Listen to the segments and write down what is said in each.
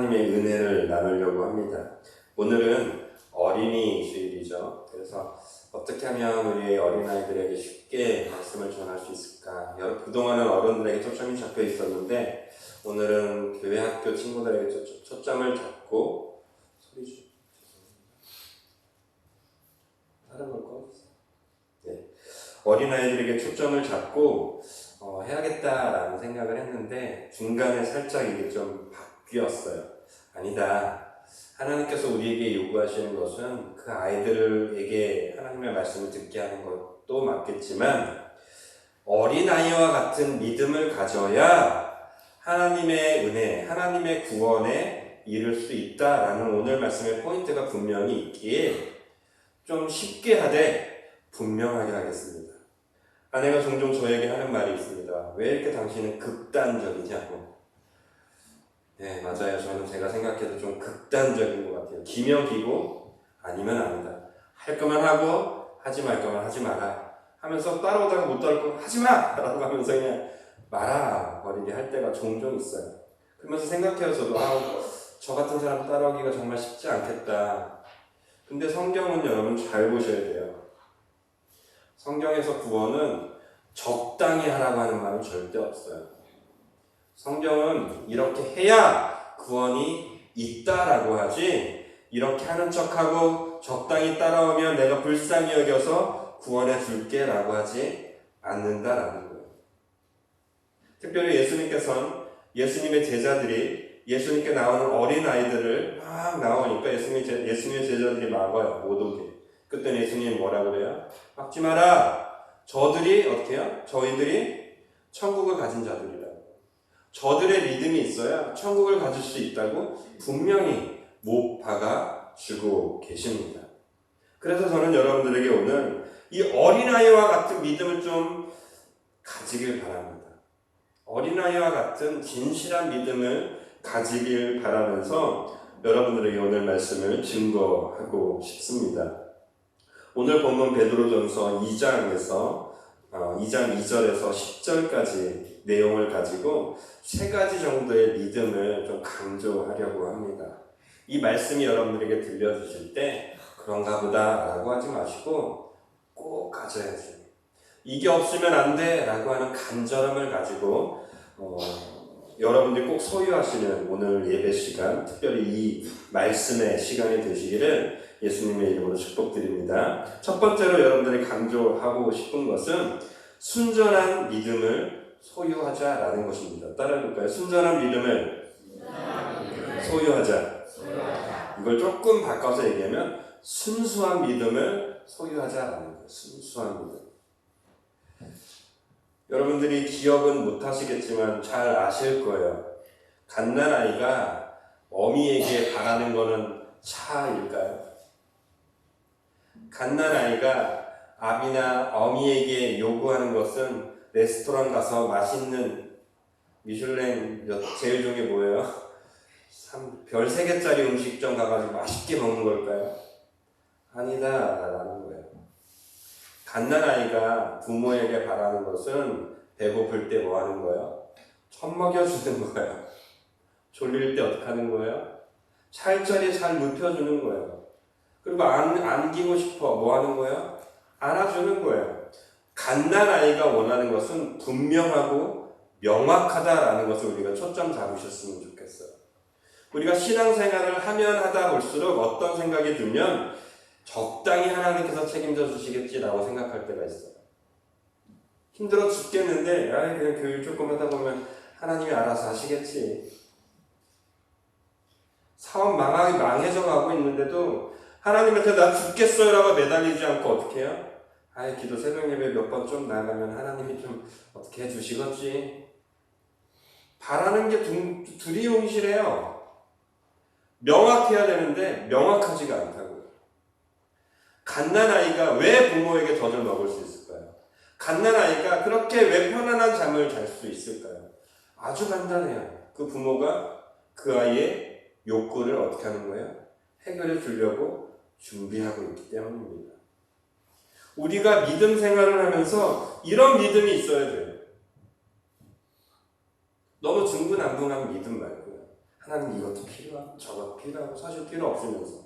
하나님의 은혜를 나누려고 합니다. 오늘은 어린이 주일이죠. 그래서 어떻게 하면 우리 어린아이들에게 쉽게 말씀을 전할 수 있을까? 그동안은 어른들에게 초점이 잡혀 있었는데 오늘은 교회 학교 친구들에게 초점을 잡고 소리 좀 다른 걸 꺼주세요. 네. 어린아이들에게 초점을 잡고 해야겠다라는 생각을 했는데 중간에 살짝 이게 좀 바뀌었어요. 아니다. 하나님께서 우리에게 요구하시는 것은 그 아이들에게 하나님의 말씀을 듣게 하는 것도 맞겠지만 어린아이와 같은 믿음을 가져야 하나님의 은혜, 하나님의 구원에 이를 수 있다라는 오늘 말씀의 포인트가 분명히 있기에 좀 쉽게 하되 분명하게 하겠습니다. 아내가 종종 저에게 하는 말이 있습니다. 왜 이렇게 당신은 극단적이냐고. 네, 맞아요. 저는 제가 생각해도 좀 극단적인 것 같아요. 기면 기고 아니면 아니다. 할 거면 하고 하지 말 거면 하지 마라 하면서 따라오다가 못 따를 거면 하지 마! 라고 하면서 그냥 말아 버리게 할 때가 종종 있어요. 그러면서 생각해요. 저도 저 같은 사람 따라오기가 정말 쉽지 않겠다. 근데 성경은 여러분 잘 보셔야 돼요. 성경에서 구원은 적당히 하라고 하는 말은 절대 없어요. 성경은 이렇게 해야 구원이 있다라고 하지 이렇게 하는 척하고 적당히 따라오면 내가 불쌍히 여겨서 구원해 줄게 라고 하지 않는다라는 거예요. 특별히 예수님께서는 예수님의 제자들이 예수님께 나오는 어린아이들을 막 나오니까 예수님의 제자들이 막아요. 못 오게. 그때 예수님이 뭐라 그래요? 막지 마라. 저들이 어떻게 해요? 저희들이 천국을 가진 자들이라고. 저들의 믿음이 있어야 천국을 가질 수 있다고 분명히 못 박아주고 계십니다. 그래서 저는 여러분들에게 오늘 이 어린아이와 같은 믿음을 좀 가지길 바랍니다. 어린아이와 같은 진실한 믿음을 가지길 바라면서 여러분들에게 오늘 말씀을 증거하고 싶습니다. 오늘 본문 베드로전서 2장에서 2장 2절에서 10절까지 내용을 가지고 세 가지 정도의 믿음을 좀 강조하려고 합니다. 이 말씀이 여러분들에게 들려주실 때 그런가 보다 라고 하지 마시고 꼭 가져야지. 이게 없으면 안 돼 라고 하는 간절함을 가지고 여러분들이 꼭 소유하시는 오늘 예배 시간, 특별히 이 말씀의 시간이 되시기를 예수님의 이름으로 축복드립니다. 첫 번째로 여러분들이 강조하고 싶은 것은 순전한 믿음을 소유하자라는 것입니다. 따라해볼까요? 순전한 믿음을 소유하자. 이걸 조금 바꿔서 얘기하면 순수한 믿음을 소유하자라는 거예요. 순수한 믿음. 여러분들이 기억은 못하시겠지만 잘 아실 거예요. 갓난아이가 어미에게 바라는 거는 차일까요? 갓난아이가 아비나 어미에게 요구하는 것은 레스토랑 가서 맛있는 미슐랭 제일 좋은 게 뭐예요? 별 3개짜리 음식점 가가지고 맛있게 먹는 걸까요? 아니다 라는 거예요. 갓난아이가 부모에게 바라는 것은 배고플 때 뭐 하는 거예요? 젖 먹여주는 거예요. 졸릴 때 어떻게 하는 거예요? 살짝이 잘 눕혀주는 거예요. 그리고 안기고 싶어 뭐 하는 거예요? 안아주는 거예요. 갓난아이가 원하는 것은 분명하고 명확하다라는 것을 우리가 초점 잡으셨으면 좋겠어요. 우리가 신앙생활을 하면 하다 볼수록 어떤 생각이 들면 적당히 하나님께서 책임져 주시겠지라고 생각할 때가 있어요. 힘들어 죽겠는데 그냥 교육 조금 하다 보면 하나님이 알아서 하시겠지. 사업 망해져 가고 있는데도 하나님한테 나 죽겠어요 라고 매달리지 않고 어떻게 해요? 기도 새벽 예배 몇 번 좀 나가면 하나님이 좀 어떻게 해주시겠지. 바라는 게 두리뭉실해요. 명확해야 되는데 명확하지가 않다고요. 갓난아이가 왜 부모에게 젖을 먹을 수 있을까요? 갓난아이가 그렇게 왜 편안한 잠을 잘 수 있을까요? 아주 간단해요. 그 부모가 그 아이의 욕구를 어떻게 하는 거예요? 해결해 주려고 준비하고 있기 때문입니다. 우리가 믿음 생활을 하면서 이런 믿음이 있어야 돼요. 너무 중구난방한 믿음 말고요. 하나님 이것도 필요하고 저것도 필요하고 사실 필요 없으면서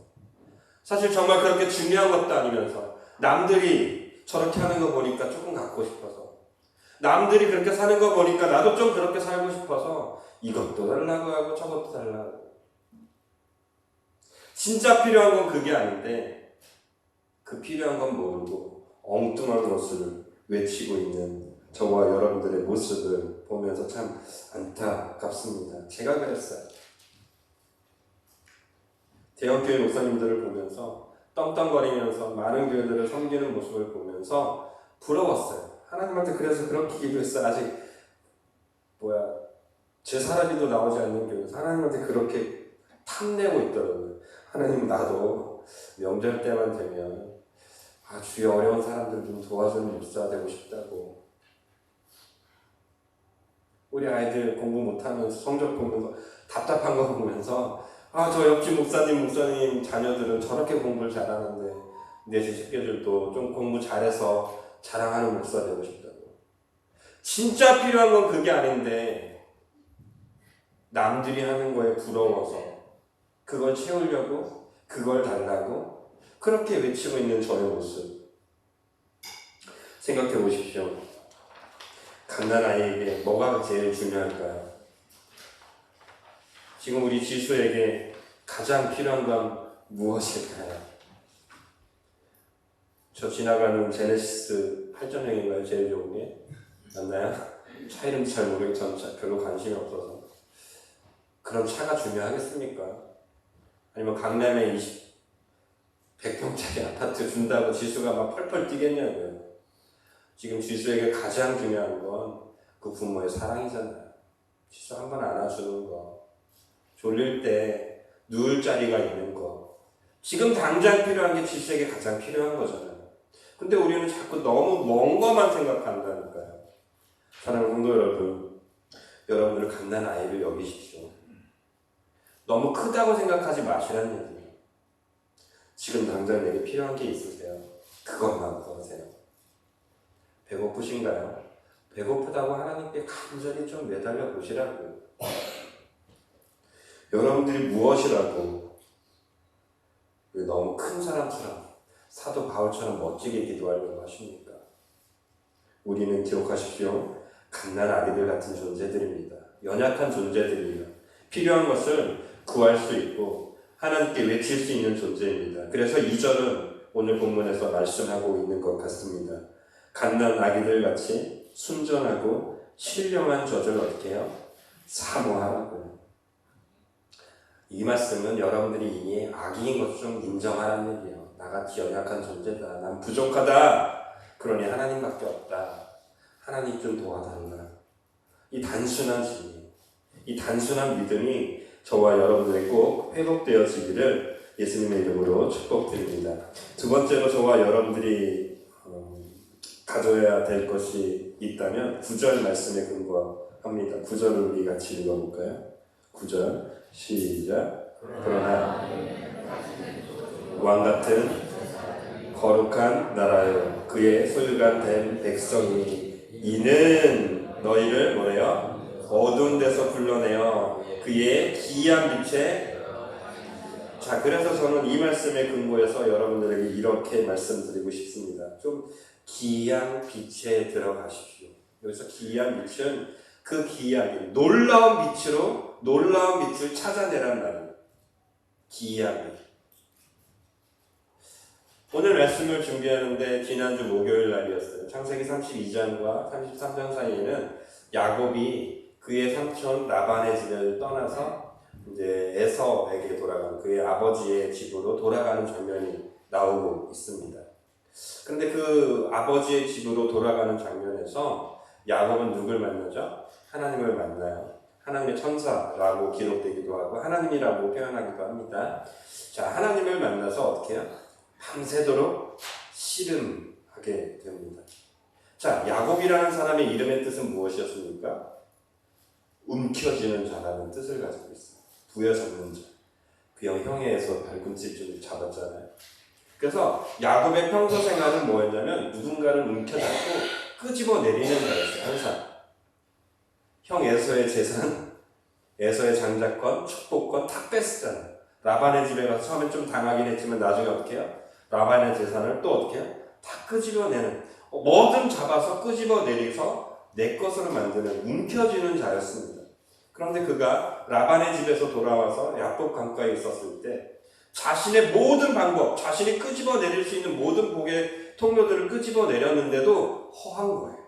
사실 정말 그렇게 중요한 것도 아니면서 남들이 저렇게 하는 거 보니까 조금 갖고 싶어서 남들이 그렇게 사는 거 보니까 나도 좀 그렇게 살고 싶어서 이것도 달라고 하고 저것도 달라고 하고 진짜 필요한 건 그게 아닌데 그 필요한 건 모르고 엉뚱한 것을 외치고 있는 저와 여러분들의 모습을 보면서 참 안타깝습니다. 제가 그랬어요. 대형교회 목사님들을 보면서 떵떵거리면서 많은 교회들을 섬기는 모습을 보면서 부러웠어요. 하나님한테 그래서 그렇게 기도했어요. 아직 제 사람이도 나오지 않는 교회에서 하나님한테 그렇게 탐내고 있더라고요. 하나님 나도 명절 때만 되면 주위에 어려운 사람들 좀 도와주는 목사 되고 싶다고. 우리 아이들 공부 못하면서 성적 보면서 답답한 거 보면서 저 옆집 목사님 자녀들은 저렇게 공부를 잘하는데 내 자식들도 좀 공부 잘해서 자랑하는 목사 되고 싶다고. 진짜 필요한 건 그게 아닌데 남들이 하는 거에 부러워서 그걸 채우려고 그걸 달라고 그렇게 외치고 있는 저의 모습 생각해 보십시오. 갓난아이에게 뭐가 제일 중요할까요? 지금 우리 지수에게 가장 필요한 건 무엇일까요? 저 지나가는 제네시스 8.0인가요? 제일 좋은 게? 맞나요? 차 이름도 잘 모르겠지만 별로 관심이 없어서. 그런 차가 중요하겠습니까? 아니면 강남에 100평짜리 아파트 준다고 지수가 막 펄펄 뛰겠냐고요. 지금 지수에게 가장 중요한 건 그 부모의 사랑이잖아요. 지수 한 번 안아주는 거, 졸릴 때 누울 자리가 있는 거, 지금 당장 필요한 게 지수에게 가장 필요한 거잖아요. 근데 우리는 자꾸 너무 먼 것만 생각한다니까요. 사랑하는 성도 여러분, 여러분들은 갓난아이를 여기십시오. 너무 크다고 생각하지 마시라는 얘기예요. 지금 당장 내게 필요한 게 있으세요. 그것만 구하세요. 배고프신가요? 배고프다고 하나님께 간절히 좀 매달려 보시라고요. 여러분들이 무엇이라고 왜 너무 큰 사람처럼 사도 바울처럼 멋지게 기도하려고 하십니까? 우리는 기억하십시오. 갓난아기들 같은 존재들입니다. 연약한 존재들이에요. 필요한 것을 구할 수 있고 하나님께 외칠 수 있는 존재입니다. 그래서 2절은 오늘 본문에서 말씀하고 있는 것 같습니다. 갓난아기들 같이 순전하고 신령한 젖을 어떻게 해요? 사모하라고요. 이 말씀은 여러분들이 이미 아기인 것을 좀 인정하라는 얘기예요. 나같이 연약한 존재다. 난 부족하다. 그러니 하나님밖에 없다. 하나님 좀 도와달라. 이 단순한 진리, 이 단순한 믿음이 저와 여러분들이 꼭 회복되어지기를 예수님의 이름으로 축복드립니다. 두 번째로 저와 여러분들이 가져야 될 것이 있다면 9절 말씀에 근거합니다. 9절을 우리 같이 읽어볼까요? 9절 시작. 그러나 왕같은 거룩한 나라요 그의 소유가 된 백성이 이는 너희를 뭐래요? 어두운 데서 불러내어 그의 기이한 빛에 자, 그래서 저는 이 말씀에 근거해서 여러분들에게 이렇게 말씀드리고 싶습니다. 좀 기이한 빛에 들어가십시오. 여기서 기이한 빛은 그 기이한 놀라운 빛으로 놀라운 빛을 찾아내란 말이에요. 기이한 빛. 오늘 말씀을 준비하는데 지난주 목요일 날이었어요. 창세기 32장과 33장 사이에는 야곱이 그의 삼촌 라반의 집을 떠나서 이제 에서에게 돌아가는 그의 아버지의 집으로 돌아가는 장면이 나오고 있습니다. 그런데 그 아버지의 집으로 돌아가는 장면에서 야곱은 누굴 만나죠? 하나님을 만나요. 하나님의 천사라고 기록되기도 하고 하나님이라고 표현하기도 합니다. 자, 하나님을 만나서 어떻게 해요? 밤새도록 씨름하게 됩니다. 자, 야곱이라는 사람의 이름의 뜻은 무엇이었습니까? 움켜쥐는 자라는 뜻을 가지고 있어요. 부여잡는 자. 그 형에서 발꿈치 좀 잡았잖아요. 그래서 야곱의 평소 생활은 뭐였냐면 누군가를 움켜잡고 끄집어 내리는 자였어요. 항상 형 에서의 재산 에서의 장자권, 축복권 다 뺐었잖아요. 라반의 집에 가서 처음엔 좀 당하긴 했지만 나중에 어떻게 해요? 라반의 재산을 또 어떻게 해요? 다 끄집어내는, 뭐든 잡아서 끄집어내려서 내 것으로 만드는, 움켜쥐는 자였습니다. 그런데 그가 라반의 집에서 돌아와서 야곱 강가에 있었을 때 자신의 모든 방법, 자신이 끄집어내릴 수 있는 모든 복의 통로들을 끄집어내렸는데도 허한 거예요.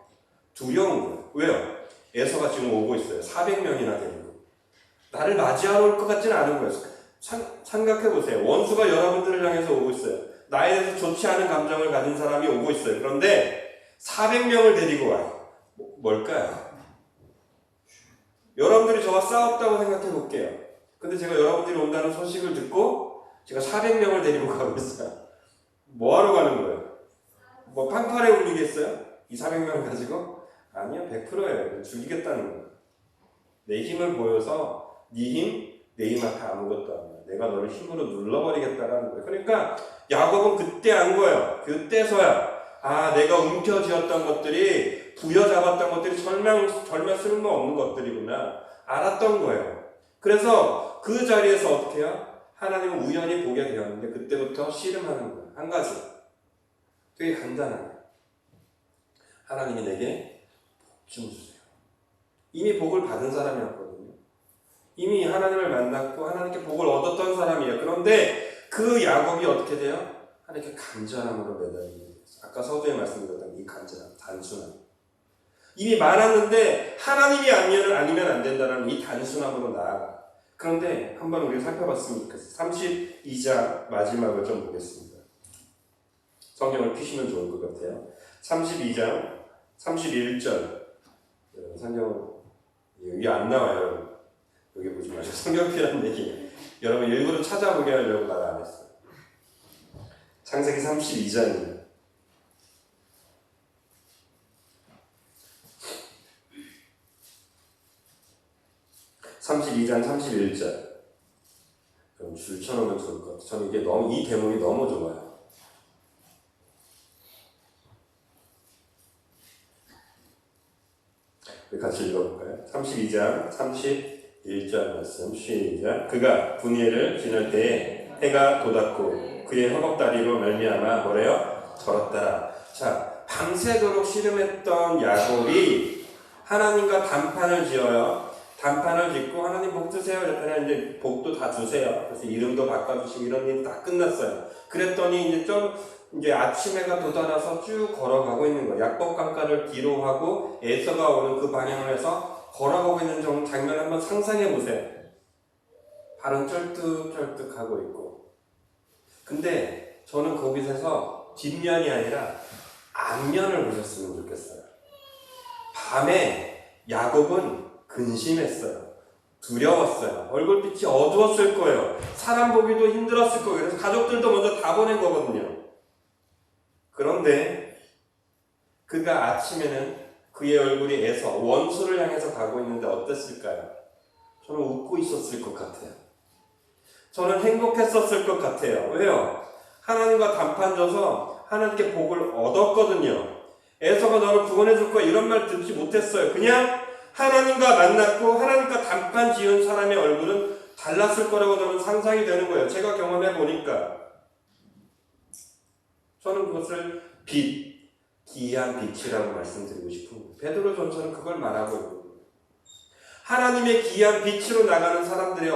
두려운 거예요. 왜요? 에서가 지금 오고 있어요. 400명이나 되는 거. 나를 맞이하러 올 것 같지는 않은 거예요. 생각해보세요. 원수가 여러분들을 향해서 오고 있어요. 나에 대해서 좋지 않은 감정을 가진 사람이 오고 있어요. 그런데 400명을 데리고 와요. 뭘까요? 여러분들이 저와 싸웠다고 생각해 볼게요. 근데 제가 여러분들이 온다는 소식을 듣고 제가 400명을 데리고 가고 있어요. 뭐 하러 가는 거예요? 뭐 판판에 울리겠어요? 이 400명을 가지고? 아니요, 100%예요. 죽이겠다는 거예요. 내 힘을 보여서 네 힘, 내 힘 앞에 아무것도 아니야. 내가 너를 힘으로 눌러버리겠다라는 거예요. 그러니까 야곱은 그때 안 거예요. 그때서야 내가 움켜쥐었던 것들이, 부여잡았던 것들이 절명 쓸모없는 것들이구나 알았던 거예요. 그래서 그 자리에서 어떻게 해요? 하나님은 우연히 보게 되었는데 그때부터 씨름하는 거예요. 한 가지. 되게 간단하게. 하나님이 내게 복 좀 주세요. 이미 복을 받은 사람이었거든요. 이미 하나님을 만났고 하나님께 복을 얻었던 사람이에요. 그런데 그 야곱이 어떻게 돼요? 하나님께 간절함으로 매달리게 돼요. 아까 서두에 말씀드렸던 이 간절함, 단순함. 이미 많았는데 하나님이 아니면 안 된다는 이 단순함으로 나아가. 그런데 한번 우리 살펴봤으면 좋겠어요. 32장 마지막을 좀 보겠습니다. 성경을 피시면 좋을 것 같아요. 32장 31절. 성경 여기 안 나와요. 여기 보지 마시고 성경 피라는 얘기. 여러분 일부러 찾아보게 하려고 말 안 했어요. 창세기 32장입니다. 32장 31절. 그럼 줄 쳐놓으면 좋을 것 같아요. 저는 이게 이 대목이 너무 좋아요. 같이 읽어볼까요? 32장 31절 말씀 시작. 그가 분이엘을 지날 때에 해가 돋았고 그의 허벅다리로 말미암아 뭐래요? 절었더라. 자, 밤새도록 씨름했던 야곱이 하나님과 단판을 지어요. 단판을 짓고 하나님 복 주세요. 그랬더니 이제 복도 다 주세요. 그래서 이름도 바꿔주시고 이런 일이 다 끝났어요. 그랬더니 이제 아침해가 돋아나서 쭉 걸어가고 있는 거예요. 야곱 강가를 뒤로 하고 에서가 오는 그 방향을 해서 걸어가고 있는 장면 한번 상상해 보세요. 발은 쩔뚝쩔뚝하고 있고. 근데 저는 거기서 뒷면이 아니라 앞면을 보셨으면 좋겠어요. 밤에 야곱은 근심했어요. 두려웠어요. 얼굴빛이 어두웠을 거예요. 사람 보기도 힘들었을 거예요. 그래서 가족들도 먼저 다 보낸 거거든요. 그런데 그가 아침에는 그의 얼굴이 에서 원수를 향해서 가고 있는데 어땠을까요? 저는 웃고 있었을 것 같아요. 저는 행복했었을 것 같아요. 왜요? 하나님과 단판 져서 하나님께 복을 얻었거든요. 에서가 너를 구원해 줄 거야 이런 말 듣지 못했어요. 그냥 하나님과 만났고 하나님과 단판 지은 사람의 얼굴은 달랐을 거라고 저는 상상이 되는 거예요. 제가 경험해 보니까. 저는 그것을 기이한 빛이라고 말씀드리고 싶은 거예요. 베드로 전서는 그걸 말하고 있는 거예요. 하나님의 기이한 빛으로 나가는 사람들의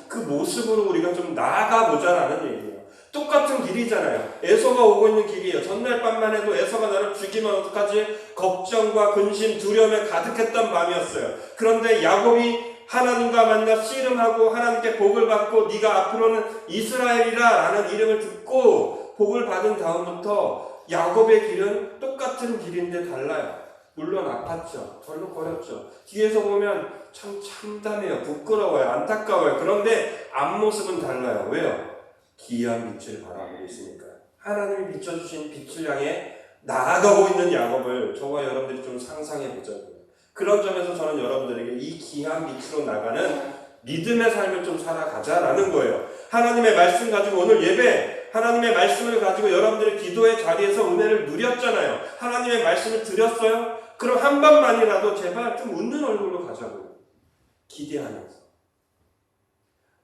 그 모습으로 우리가 좀 나아가보자라는 얘기예요. 똑같은 길이잖아요. 에서가 오고 있는 길이에요. 전날 밤만 해도 에서가 나를 죽이면 어떡하지? 걱정과 근심, 두려움에 가득했던 밤이었어요. 그런데 야곱이 하나님과 만나 씨름하고 하나님께 복을 받고 네가 앞으로는 이스라엘이라 라는 이름을 듣고 복을 받은 다음부터 야곱의 길은 똑같은 길인데 달라요. 물론 아팠죠. 덜렁거렸죠. 뒤에서 보면 참 참담해요. 부끄러워요. 안타까워요. 그런데 앞모습은 달라요. 왜요? 기이한 빛을 바라보고 있으니까. 하나님이 비춰주신 빛을 향해 나아가고 있는 야곱을 저와 여러분들이 좀 상상해 보자고요. 그런 점에서 저는 여러분들에게 이 기이한 빛으로 나가는 믿음의 삶을 좀 살아가자라는 거예요. 하나님의 말씀 가지고 오늘 예배, 하나님의 말씀을 가지고 여러분들의 기도의 자리에서 은혜를 누렸잖아요. 하나님의 말씀을 드렸어요? 그럼 한 번만이라도 제발 좀 웃는 얼굴로 가자고요. 기대하면서.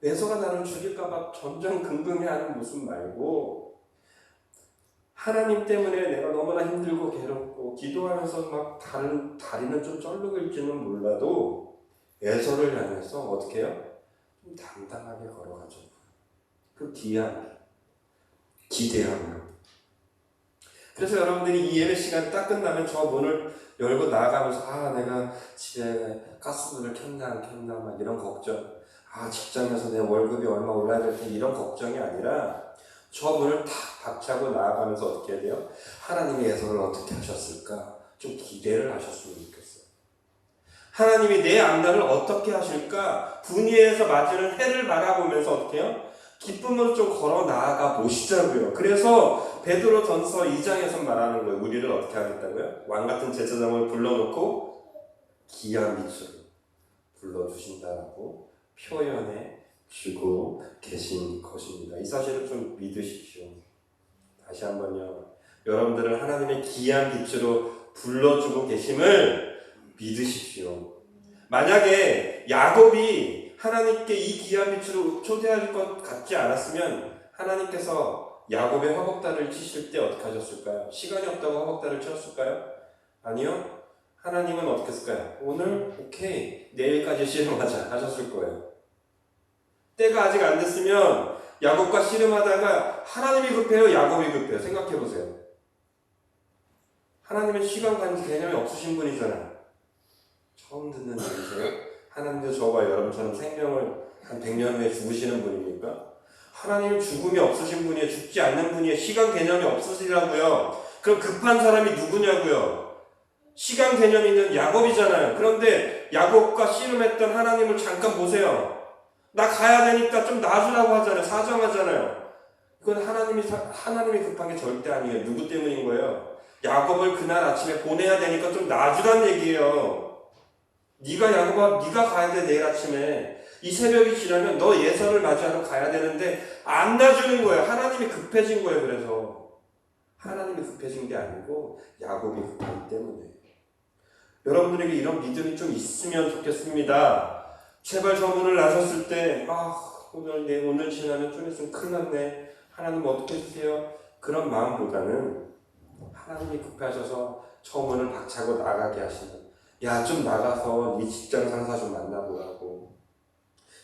에서가 나를 죽일까 봐 전전긍긍해하는 모습 말고 하나님 때문에 내가 너무나 힘들고 괴롭고 기도하면서 막 다리는 좀 쩔룩일지는 몰라도 에서를 향해서 어떻게 해요? 좀 당당하게 걸어가죠. 그 기대하며. 그래서 여러분들이 이 예배 시간 딱 끝나면 저 문을 열고 나아가면서 내가 집에 가스불을 켰나 안 켰나 막 이런 걱정, 직장에서 내 월급이 얼마 올라야 될 텐데 이런 걱정이 아니라 저 문을 탁 박차고 나아가면서 어떻게 해야 돼요? 하나님의 예서를 어떻게 하셨을까? 좀 기대를 하셨으면 좋겠어요. 하나님이 내 앞날을 어떻게 하실까? 분위에서 맞이는 해를 바라보면서 어떻게 해요? 기쁨으로 좀 걸어 나아가 보시자고요. 그래서 베드로전서 2장에서 말하는 거예요. 우리를 어떻게 하겠다고요? 왕같은 제사장을 불러놓고 귀한 빛으로 불러주신다라고 표현해 주고 계신 것입니다. 이 사실을 좀 믿으십시오. 다시 한번요. 여러분들은 하나님의 귀한 빛으로 불러주고 계심을 믿으십시오. 만약에 야곱이 하나님께 이 귀한 빛으로 초대할 것 같지 않았으면 하나님께서 야곱의 화복다리를 치실 때 어떻게 하셨을까요? 시간이 없다고 화복다리를 쳤을까요? 아니요. 하나님은 어떻게 했을까요? 오늘 오케이 내일까지 씨름하자 하셨을 거예요. 때가 아직 안 됐으면 야곱과 씨름하다가 하나님이 급해요? 야곱이 급해요? 생각해보세요. 하나님은 시간 관계 개념이 없으신 분이잖아요. 처음 듣는 얘기세요? 하나님도 저와 여러분처럼 생명을 한 100년 후에 죽으시는 분입니까? 하나님은 죽음이 없으신 분이에요. 죽지 않는 분이에요. 시간 개념이 없으시라고요. 그럼 급한 사람이 누구냐고요? 시간 개념이 있는 야곱이잖아요. 그런데 야곱과 씨름했던 하나님을 잠깐 보세요. 나 가야 되니까 좀 놔주라고 하잖아요. 사정하잖아요. 이건 하나님이 급한 게 절대 아니에요. 누구 때문인 거예요? 야곱을 그날 아침에 보내야 되니까 좀 놔주란 얘기예요. 네가 가야 돼. 내일 아침에 이 새벽이 지나면 너 예선을 맞이하러 가야 되는데 안 놔주는 거예요. 하나님이 급해진 거예요. 그래서 하나님이 급해진 게 아니고 야곱이 급하기 때문에. 여러분들에게 이런 믿음이 좀 있으면 좋겠습니다. 제발 저 문을 나섰을 때 오늘 지나면 좀 있으면 큰일 났네. 하나님 어떻게 해주세요? 그런 마음보다는 하나님이 급하셔서 저 문을 박차고 나가게 하시는, 좀 나가서 네 직장 상사 좀 만나보라고.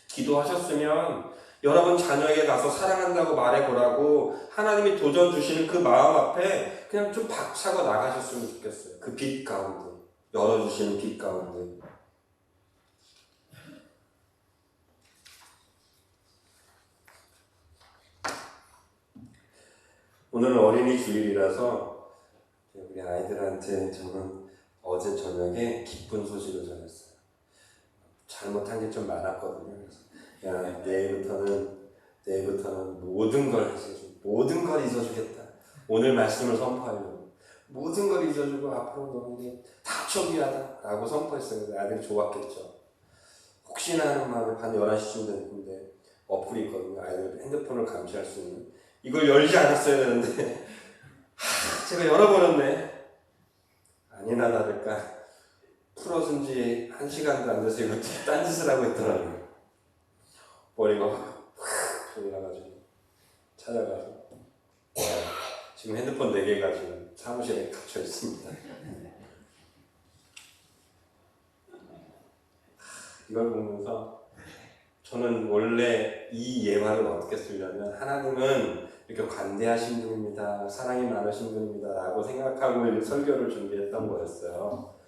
기도하셨으면 여러분 자녀에게 가서 사랑한다고 말해보라고 하나님이 도전 주시는 그 마음 앞에 그냥 좀 박차고 나가셨으면 좋겠어요. 그 빛 가운데, 열어주시는 빛 가운데. 오늘은 어린이 주일이라서 우리 아이들한테 저는 어제 저녁에 기쁜 소식을 전했어요. 잘못한 게 좀 많았거든요. 그래서 내일부터는 모든 걸 잊어주겠다. 오늘 말씀을 선포하려고 모든 걸 잊어주고 앞으로 너는 다 초기하다라고 선포했어요. 아들이 좋았겠죠. 혹시나 하는 마음에 반 11시쯤 됐는데 어플이 있거든요. 아이들 핸드폰을 감시할 수 있는. 이걸 열지 않았어야 되는데 제가 열어버렸네. 아니나 다를까 풀어준 지 1시간도 안 돼서 이거 딴짓을 하고 있더라고요. 머리가 확 올라가지고 찾아가서 지금 핸드폰 4개가 지금 사무실에 갇혀 있습니다. 이걸 보면서 저는 원래 이 예화를 어떻게 쓰려면 하나님은 이렇게 관대하신 분입니다. 사랑이 많으신 분입니다. 라고 생각하고 설교를 준비했던 거였어요.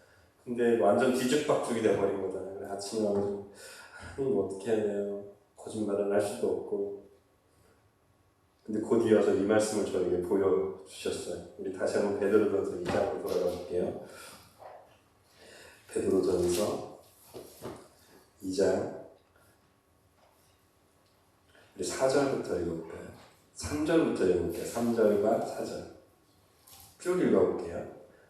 근데 완전 뒤죽박죽이 돼버린 거잖아요. 아침에 와서 하나님 어떻게 해야 돼요? 거짓말을 할 수도 없고. 근데 곧 이어서 이 말씀을 저에게 보여주셨어요. 우리 다시 한번 베드로전서 2장으로 돌아가 볼게요. 베드로전서 2장 우리 4절부터 읽어볼까요? 3절부터 읽어볼게요. 3절과 4절 쭉 읽어볼게요.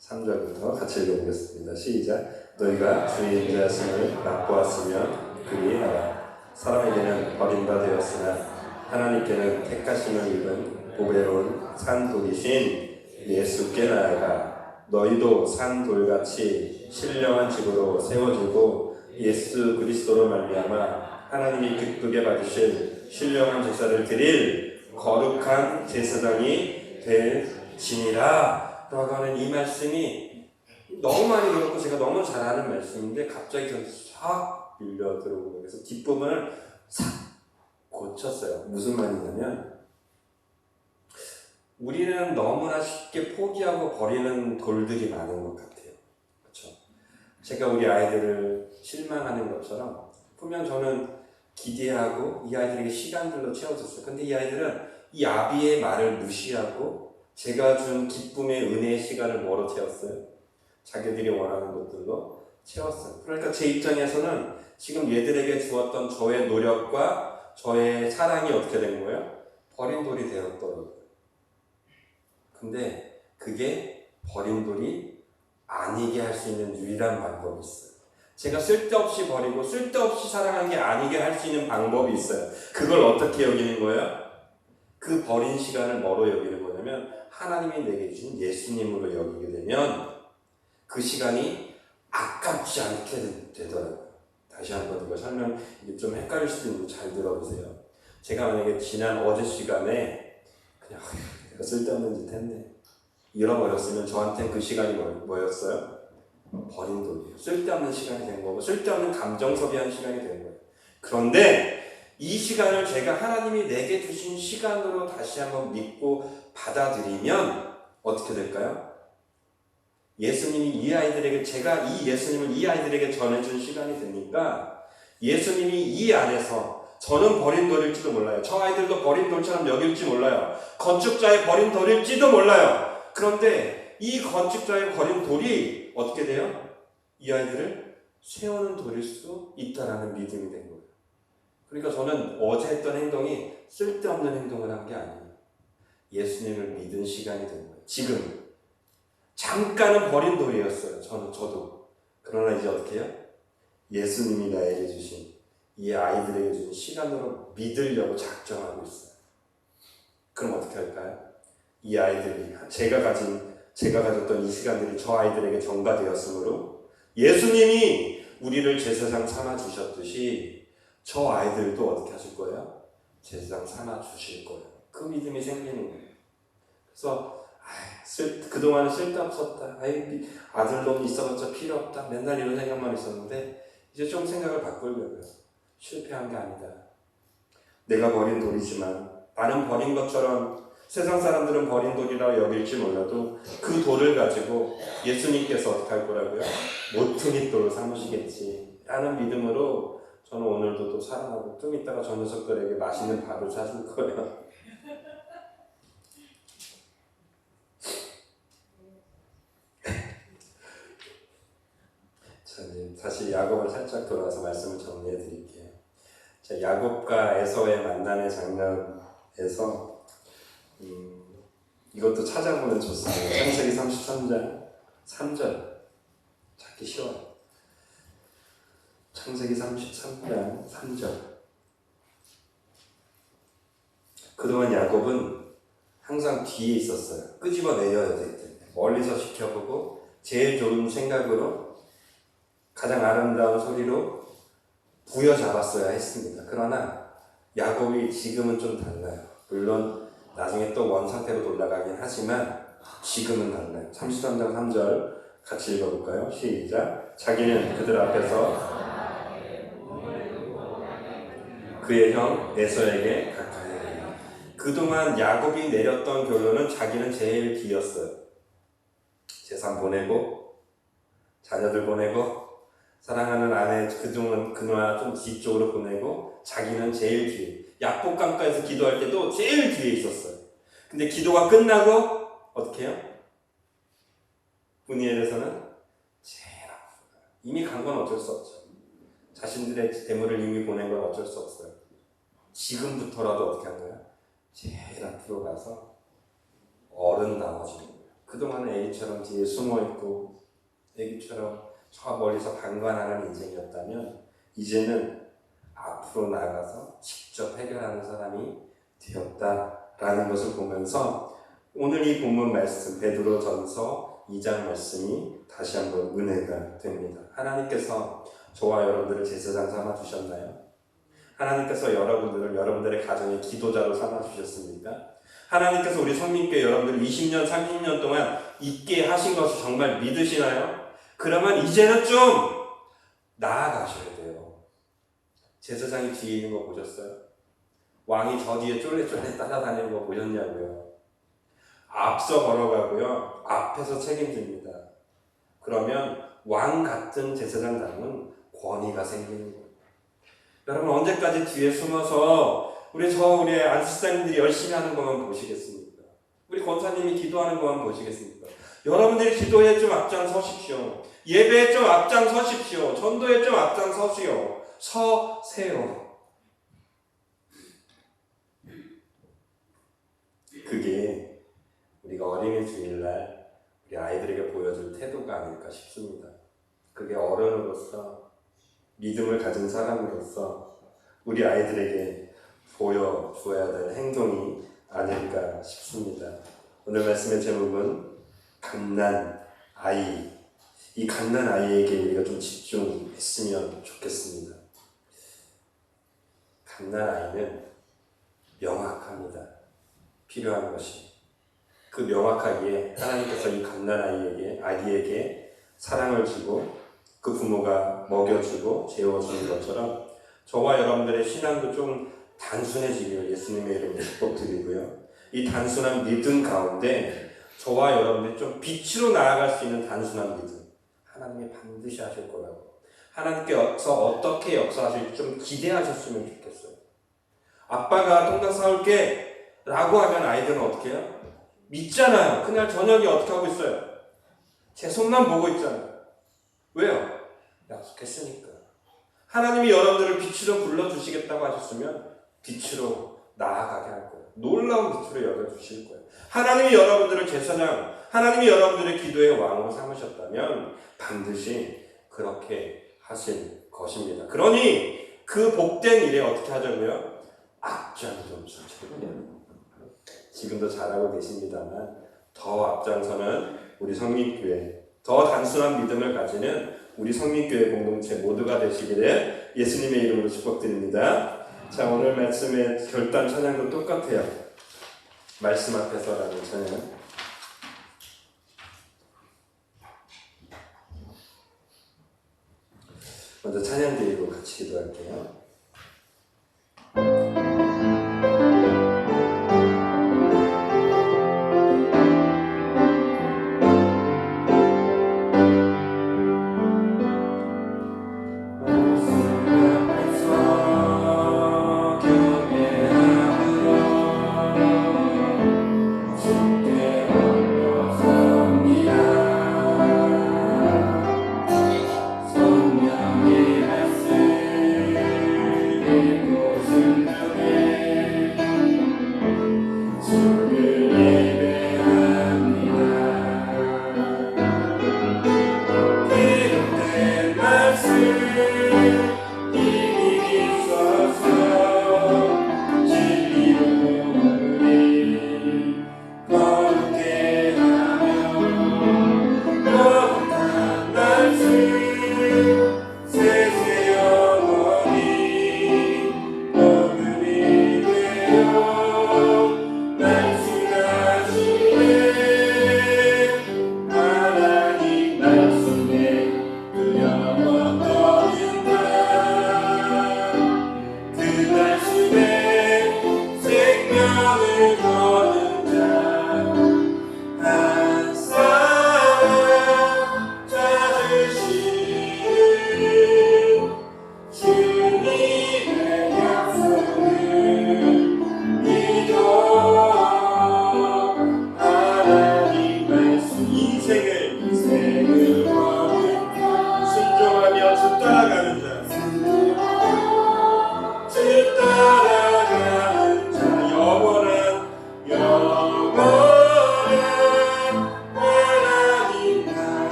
3절부터 같이 읽어보겠습니다. 시작. 너희가 주의 인자하심을 맛보았으면 그리하라. 사람에게는 버림받았으나 하나님께는 택하심을 입은 보배로운 산돌이신 예수께 나아가 너희도 산돌같이 신령한 집으로 세워지고 예수 그리스도로 말미암아 하나님이 기쁘게 받으실 신령한 제사를 드릴 거룩한 제사장이 될지니라 라고 하는 이 말씀이 너무 많이 들었고 제가 너무 잘 아는 말씀인데 갑자기 저한테 싹 밀려 들어오고 그래서 뒷부분을 싹 고쳤어요. 무슨 말이냐면 우리는 너무나 쉽게 포기하고 버리는 돌들이 많은 것 같아요. 그렇죠? 제가 우리 아이들을 실망하는 것처럼 분명 저는 기대하고 이 아이들에게 시간들로 채워줬어요. 근데 이 아이들은 이 아비의 말을 무시하고 제가 준 기쁨의 은혜의 시간을 뭐로 채웠어요? 자기들이 원하는 것들로 채웠어요. 그러니까 제 입장에서는 지금 얘들에게 주었던 저의 노력과 저의 사랑이 어떻게 된 거예요? 버린 돌이 되었더라고요. 근데 그게 버린 돌이 아니게 할 수 있는 유일한 방법이 있어요. 제가 쓸데없이 버리고 쓸데없이 사랑한 게 아니게 할 수 있는 방법이 있어요. 그걸 어떻게 여기는 거예요? 그 버린 시간을 뭐로 여기는 거냐면 하나님이 내게 주신 예수님으로 여기게 되면 그 시간이 아깝지 않게 되더라고요. 다시 한번 이거 설명 좀 헷갈릴 수도 있는데 잘 들어보세요. 제가 만약에 지난 어제 시간에 그냥 내가 쓸데없는 짓 했네 잃어버렸으면 저한테 그 시간이 뭐였어요? 버린 돈이에요. 쓸데없는 시간이 된 거고 쓸데없는 감정 소비한 시간이 된 거예요. 그런데 이 시간을 제가 하나님이 내게 주신 시간으로 다시 한번 믿고 받아들이면 어떻게 될까요? 예수님이 이 아이들에게 제가 이 예수님을 이 아이들에게 전해준 시간이 되니까 예수님이 이 안에서 저는 버린 돌일지도 몰라요. 저 아이들도 버린 돌처럼 여길지 몰라요. 건축자의 버린 돌일지도 몰라요. 그런데 이 건축자의 버린 돌이 어떻게 돼요? 이 아이들을 세우는 돌일 수 있다는 믿음이 된 거예요. 그러니까 저는 어제 했던 행동이 쓸데없는 행동을 한 게 아니에요. 예수님을 믿은 시간이 된 거예요. 지금 잠깐은 버린 돌이었어요. 저도. 그러나 이제 어떻게 해요? 예수님이 나에게 주신 이 아이들에게 주신 시간으로 믿으려고 작정하고 있어요. 그럼 어떻게 할까요? 이 아이들이 제가 가졌던 이 시간들이 저 아이들에게 전가되었으므로 예수님이 우리를 제사장 삼아 주셨듯이 저 아이들도 어떻게 하실 거예요? 제사장 삼아 주실 거예요. 그 믿음이 생기는 거예요. 그래서 그동안은 쓸데없었다. 아들놈 있어봤자 필요 없다. 맨날 이런 생각만 있었는데 이제 좀 생각을 바꾸려고요. 실패한 게 아니다. 내가 버린 돌이지만 나는 버린 것처럼 세상 사람들은 버린 돌이라고 여길지 몰라도 그 돌을 가지고 예수님께서 어떻게 할 거라고요? 모퉁이 돌을 삼으시겠지 라는 믿음으로 저는 오늘도 또 살아나고 좀 이따가 저 녀석들에게 맛있는 밥을 사줄 거예요. 자, 이제 다시 야곱을 살짝 돌아서 말씀을 정리해 드릴게요. 자, 야곱과 에서의 만남의 장면에서 이것도 찾아보면 좋습니다. 창세기 33장 3절 찾기 쉬워요. 창세기 33장 3절. 그동안 야곱은 항상 뒤에 있었어요. 끄집어 내려야 되기 때문에 멀리서 지켜보고 제일 좋은 생각으로 가장 아름다운 소리로 부여잡았어야 했습니다. 그러나 야곱이 지금은 좀 달라요. 물론 나중에 또 원상태로 돌아가긴 하지만 지금은 달라요. 33장 3절 같이 읽어볼까요? 시작. 자기는 그들 앞에서 그의 형 에서에게 가까이 하리라. 그동안 야곱이 내렸던 결론은 자기는 제일 뒤였어요. 재산 보내고 자녀들 보내고 사랑하는 아내 그동안 좀 뒤쪽으로 보내고 자기는 제일 뒤에 약복강가에서 기도할 때도 제일 뒤에 있었어요. 근데 기도가 끝나고 어떻게 해요? 분이엘에서는 제일 앞으로 이미 간 건 어쩔 수 없죠. 자신들의 대물을 이미 보낸 건 어쩔 수 없어요. 지금부터라도 어떻게 한 거야? 제일 앞으로 가서 어른다워지는 거예요. 그동안은 애기처럼 뒤에 숨어있고 애기처럼 저 멀리서 방관하는 인생이었다면 이제는 앞으로 나가서 직접 해결하는 사람이 되었다라는 것을 보면서 오늘 이 본문 말씀 베드로전서 2장 말씀이 다시 한번 은혜가 됩니다. 하나님께서 저와 여러분들을 제사장 삼아 주셨나요? 하나님께서 여러분들을 여러분들의 가정의 기도자로 삼아주셨습니까? 하나님께서 우리 성민교회 여러분들 20년, 30년 동안 있게 하신 것을 정말 믿으시나요? 그러면 이제는 좀 나아가셔야 돼요. 제사장이 뒤에 있는 거 보셨어요? 왕이 저 뒤에 쫄래쫄래 따라다니는 거 보셨냐고요? 앞서 걸어가고요. 앞에서 책임집니다. 그러면 왕 같은 제사장답은 권위가 생기는 거예요. 여러분 언제까지 뒤에 숨어서 우리 안수사님들이 열심히 하는 것만 보시겠습니까? 우리 권사님이 기도하는 것만 보시겠습니까? 여러분들이 기도에 좀 앞장서십시오. 예배에 좀 앞장서십시오. 전도에 좀 앞장서시오. 서세요. 그게 우리가 어린이 주일날 우리 아이들에게 보여줄 태도가 아닐까 싶습니다. 그게 어른으로서 믿음을 가진 사람으로서 우리 아이들에게 보여줘야 될 행동이 아닐까 싶습니다. 오늘 말씀의 제목은 갓난 아이. 이 갓난 아이에게 우리가 좀 집중했으면 좋겠습니다. 갓난 아이는 명확합니다. 필요한 것이. 그 명확하기에 하나님께서 이 갓난 아이에게 사랑을 주고 그 부모가 먹여주고 재워주는 것처럼 저와 여러분들의 신앙도 좀 단순해지기를 예수님의 이름으로 축복드리고요. 이 단순한 믿음 가운데 저와 여러분들이 좀 빛으로 나아갈 수 있는 단순한 믿음. 하나님이 반드시 하실 거라고. 하나님께서 어떻게 역사하실지 좀 기대하셨으면 좋겠어요. 아빠가 통닭 사올게 라고 하면 아이들은 어떻게 해요? 믿잖아요. 그날 저녁에 어떻게 하고 있어요? 제 손만 보고 있잖아요. 왜요? 약속했으니까. 하나님이 여러분들을 빛으로 불러주시겠다고 하셨으면 빛으로 나아가게 할 거예요. 놀라운 빛으로 여겨주실 거예요. 하나님이 여러분들을 제사장, 하나님이 여러분들의 기도의 왕으로 삼으셨다면 반드시 그렇게 하실 것입니다. 그러니 그 복된 일에 어떻게 하자고요? 앞장서자고요. 지금도 잘하고 계십니다만 더 앞장서는 우리 성민교회, 더 단순한 믿음을 가지는 우리 성민교회 공동체 모두가 되시기를 예수님의 이름으로 축복드립니다. 자, 오늘 말씀의 결단 찬양도 똑같아요. 말씀 앞에서라는 찬양. 먼저 찬양 드리고 같이 기도할게요. 성령의 말씀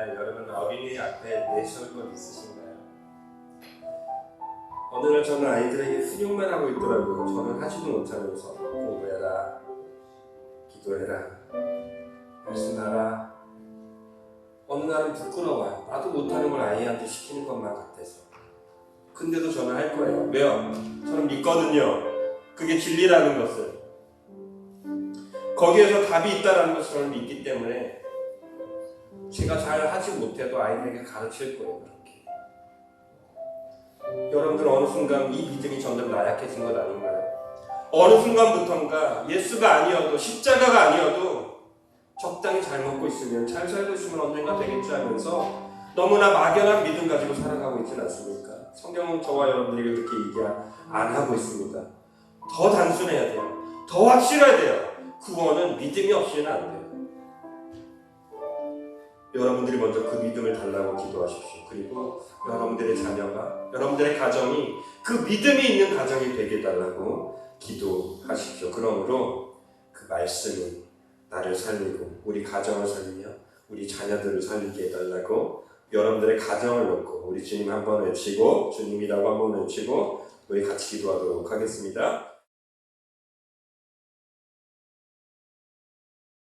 날 여러분 어린이 앞에 내세울 것 있으신가요? 어느 날 저는 아이들에게 훈육만 하고 있더라고요. 저는 하지도 못하면서 공부해라, 기도해라, 말씀 알아. 어느 날은 부끄러워요. 나도 못하는 걸 아이한테 시키는 것만 같아서. 근데도 저는 할 거예요. 왜요? 저는 믿거든요. 그게 진리라는 것을. 거기에서 답이 있다는 것을 저는 믿기 때문에 제가 잘 하지 못해도 아이들에게 가르칠 거예요. 그렇게. 여러분들 어느 순간 이 믿음이 점점 나약해진 것 아닌가요? 어느 순간부터인가 예수가 아니어도 십자가가 아니어도 적당히 잘 먹고 있으면 잘 살고 있으면 언젠가 되겠지 하면서 너무나 막연한 믿음 가지고 살아가고 있지는 않습니까? 성경은 저와 여러분들에게 그렇게 얘기 안 하고 있습니다. 더 단순해야 돼요. 더 확실해야 돼요. 구원은 믿음이 없이는 안 돼요. 여러분들이 먼저 그 믿음을 달라고 기도하십시오. 그리고 여러분들의 자녀가, 여러분들의 가정이 그 믿음이 있는 가정이 되게 해달라고 기도하십시오. 그러므로 그 말씀이 나를 살리고 우리 가정을 살리며 우리 자녀들을 살리게 해달라고 여러분들의 가정을 놓고 우리 주님 한번 외치고 주님이라고 한번 외치고 우리 같이 기도하도록 하겠습니다.